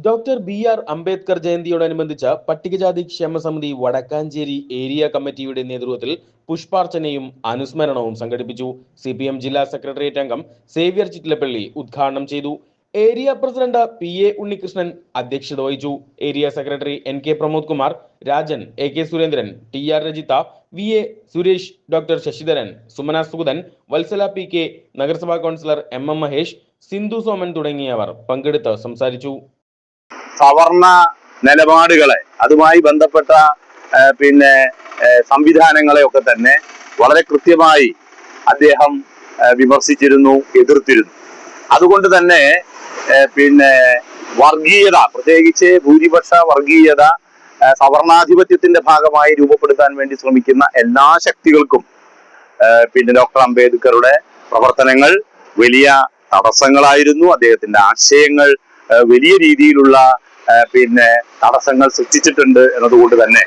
Doctor BR. Ambedkar ജയന്തിയോടനുബന്ധിച്ച് പട്ടികജാതി ക്ഷേമ സമിതി വടക്കാഞ്ചേരി ഏരിയ കമ്മിറ്റിയുടെ നേതൃത്വത്തിൽ പുഷ്പാർച്ചനയും അനുസ്മരണവും സംഘടിപ്പിച്ചു. CPM ജില്ലാ സെക്രട്ടേറിയറ്റ് അംഗം സേവ്യർ ചിറ്റിലപ്പള്ളി ഉദ്ഘാടനം ചെയ്തു. Area president P.A. ഉണ്ണികൃഷ്ണൻ അധ്യക്ഷത വഹിച്ചു. Area secretary N.K. Pramod Kumar, Rajan, A.K. Surendran, T.R. Rajitha, V.A. Suresh, doctor Sasidharan, Sumana Sugathan, Vatsala P.K., നഗരസഭാ കൗൺസിലർ M.M. മഹേഷ്, സിന്ധു സോമൻ തുടങ്ങിയവർ പങ്കെടുത്ത് സംസാരിച്ചു. സവർണ നിലപാടുകളെ, അതുമായി ബന്ധപ്പെട്ട സംവിധാനങ്ങളെ ഒക്കെ തന്നെ വളരെ കൃത്യമായി അദ്ദേഹം വിമർശിച്ചിരുന്നു, എതിർത്തിരുന്നു. അതുകൊണ്ട് തന്നെ വർഗീയത, പ്രത്യേകിച്ച് ഭൂരിപക്ഷ വർഗീയത സവർണാധിപത്യത്തിന്റെ ഭാഗമായി രൂപപ്പെടുത്താൻ വേണ്ടി ശ്രമിക്കുന്ന എല്ലാ ശക്തികൾക്കും ഡോക്ടർ അംബേദ്കറുടെ പ്രവർത്തനങ്ങൾ വലിയ തടസ്സങ്ങളായിരുന്നു. അദ്ദേഹത്തിന്റെ ആശയങ്ങൾ വലിയ രീതിയിലുള്ള തടസ്സങ്ങൾ സൃഷ്ടിച്ചിട്ടുണ്ട് എന്നതുകൊണ്ട് തന്നെ